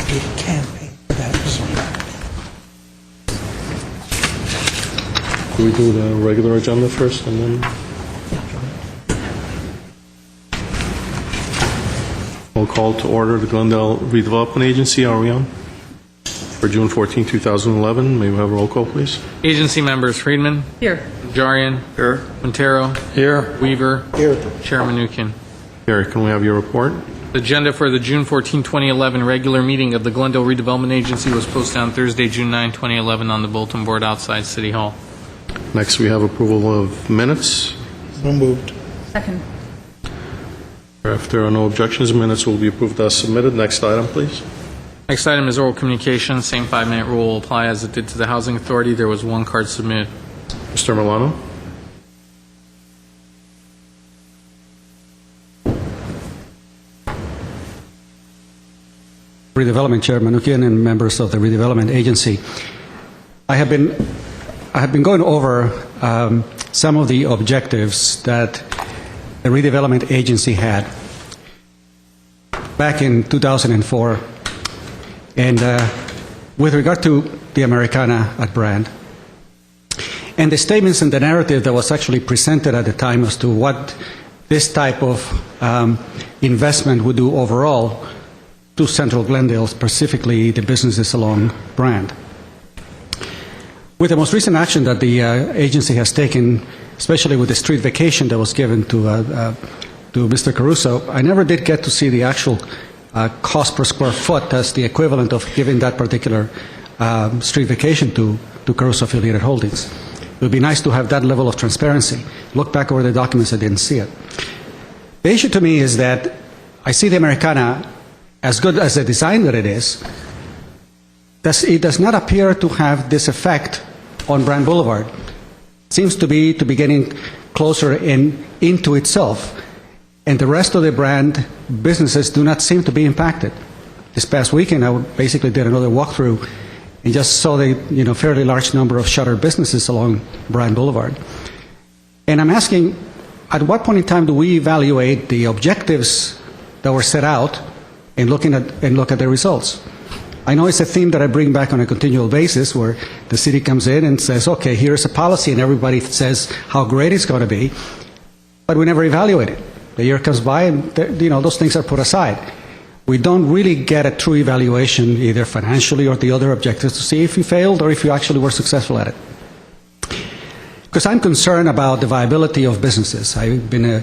be a campaign for that. Do we do the regular agenda first and then? We'll call to order the Glendale Redevelopment Agency. Are we on? For June 14, 2011. May we have a roll call, please? Agency members: Friedman. Here. Najarian. Here. Montero. Here. Weaver. Here. Chairman Nukian. Here. Can we have your report? The agenda for the June 14, 2011 regular meeting of the Glendale Redevelopment Agency was posted on Thursday, June 9, 2011 on the bulletin board outside City Hall. Next, we have approval of minutes. So moved. Second. If there are no objections, minutes will be approved as submitted. Next item, please. Next item is oral communication. Same 5-minute rule will apply as it did to the Housing Authority. There was one card submitted. Mr. Milano. Redevelopment Chairman Nukian and members of the Redevelopment Agency. I have been going over some of the objectives that the Redevelopment Agency had back in 2004, and with regard to the Americana at Brand, and the statements and the narrative that was actually presented at the time as to what this type of investment would do overall to Central Glendale, specifically the businesses along Brand. With the most recent action that the agency has taken, especially with the street vacation that was given to Mr. Caruso, I never did get to see the actual cost per square foot as the equivalent of giving that particular street vacation to Caruso Affiliated Holdings. It would be nice to have that level of transparency. Look back over the documents, I didn't see it. The issue to me is that I see the Americana, as good as the design that it is, it does not appear to have this effect on Brand Boulevard. It seems to be getting closer into itself, and the rest of the Brand businesses do not seem to be impacted. This past weekend, I basically did another walkthrough and just saw the fairly large number of shuttered businesses along Brand Boulevard. And I'm asking, at what point in time do we evaluate the objectives that were set out and look at the results? I know it's a theme that I bring back on a continual basis, where the city comes in and says, okay, here's a policy, and everybody says how great it's going to be, but we never evaluate it. The year comes by, and those things are put aside. We don't really get a true evaluation, either financially or the other objectives, to see if you failed or if you actually were successful at it. Because I'm concerned about the viability of businesses. I've been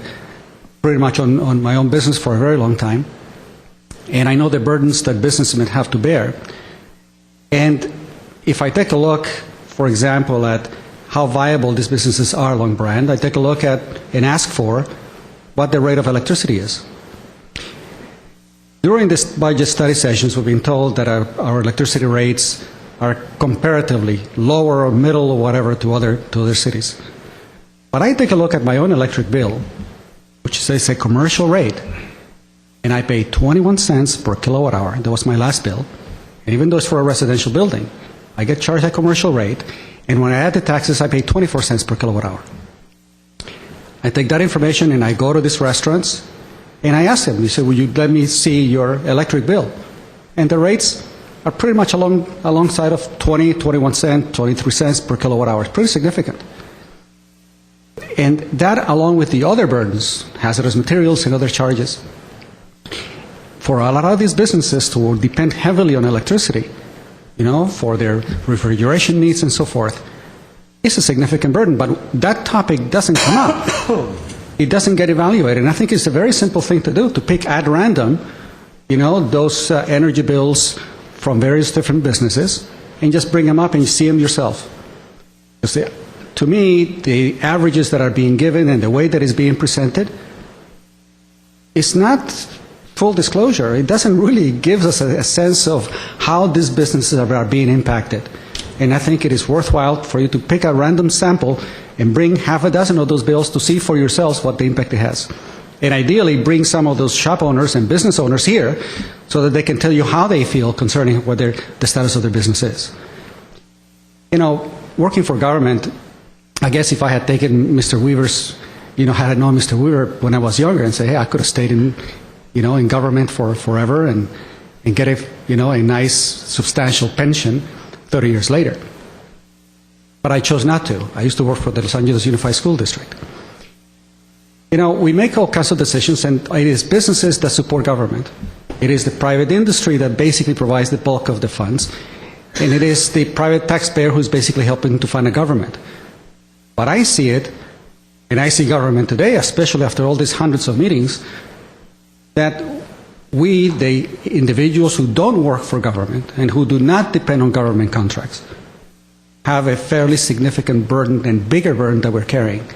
pretty much on my own business for a very long time, and I know the burdens that businessmen have to bear. And if I take a look, for example, at how viable these businesses are along Brand, I take a look at and ask for what the rate of electricity is. During this budget study sessions, we've been told that our electricity rates are comparatively lower or middle or whatever to other cities. But I take a look at my own electric bill, which says a commercial rate, and I pay 21 cents per kilowatt hour. That was my last bill. And even though it's for a residential building, I get charged a commercial rate, and when I add the taxes, I pay 24 cents per kilowatt hour. I take that information and I go to these restaurants and I ask them, you say, will you let me see your electric bill? And the rates are pretty much alongside of 20, 21 cents, 23 cents per kilowatt hour. It's pretty significant. And that, along with the other burdens, hazardous materials and other charges, for a lot of these businesses to depend heavily on electricity, for their refrigeration needs and so forth, it's a significant burden. But that topic doesn't come up. It doesn't get evaluated. And I think it's a very simple thing to do, to pick at random, those energy bills from various different businesses and just bring them up and you see them yourself. Because to me, the averages that are being given and the way that it's being presented, it's not full disclosure. It doesn't really give us a sense of how these businesses are being impacted. And I think it is worthwhile for you to pick a random sample and bring half a dozen of those bills to see for yourselves what the impact it has. And ideally, bring some of those shop owners and business owners here so that they can tell you how they feel concerning what the status of their business is. Working for government, I guess if I had taken Mr. Weaver's, had I known Mr. Weaver when I was younger and say, hey, I could have stayed in government for forever and and get a nice, substantial pension 30 years later. But I chose not to. I used to work for the Los Angeles Unified School District. We make all kinds of decisions, and it is businesses that support government. It is the private industry that basically provides the bulk of the funds, and it is the private taxpayer who's basically helping to fund the government. But I see it, and I see government today, especially after all these hundreds of meetings, that we, the individuals who don't work for government and who do not depend on government contracts, have a fairly significant burden and bigger burden that we're carrying.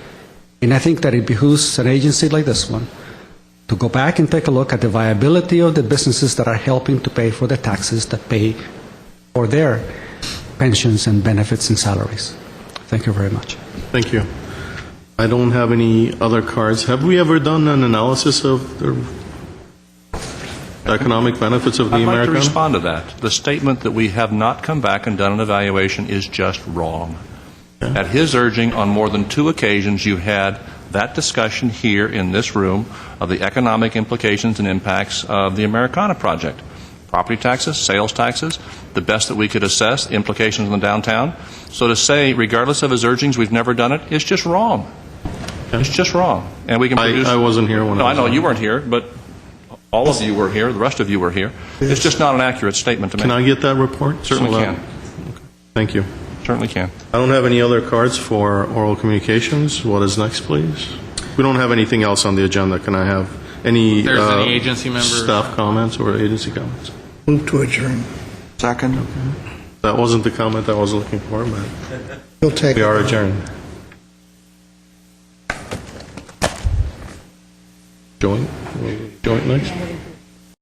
And I think that it behooves an agency like this one to go back and take a look at the viability of the businesses that are helping to pay for the taxes that pay for their pensions and benefits and salaries. Thank you very much. Thank you. I don't have any other cards. Have we ever done an analysis of the economic benefits of the I'd like to Americana? respond to that. The statement that we have not come back and done an evaluation is just wrong. At his urging, on more than 2 occasions, you had that discussion here in this room of the economic implications and impacts of the Americana project. Property taxes, sales taxes, the best that we could assess, the implications in the downtown. So to say, regardless of his urgings, we've never done it, is just wrong. It's just wrong. And we can produce... I wasn't here when No, I I was know on. you weren't here, but all of you were here, the rest of you were here. It's just not an accurate statement to make. Can I get that report? Certainly So, can. Thank you. Certainly can. I don't have any other cards for oral communications. What is next, please? We don't have anything else on the agenda. Can I have any, If there's any agency members- staff comments or agency comments? Move to adjourn. Second. That wasn't the comment I was looking for, but You'll take we it. are adjourned. Joint? Joint next?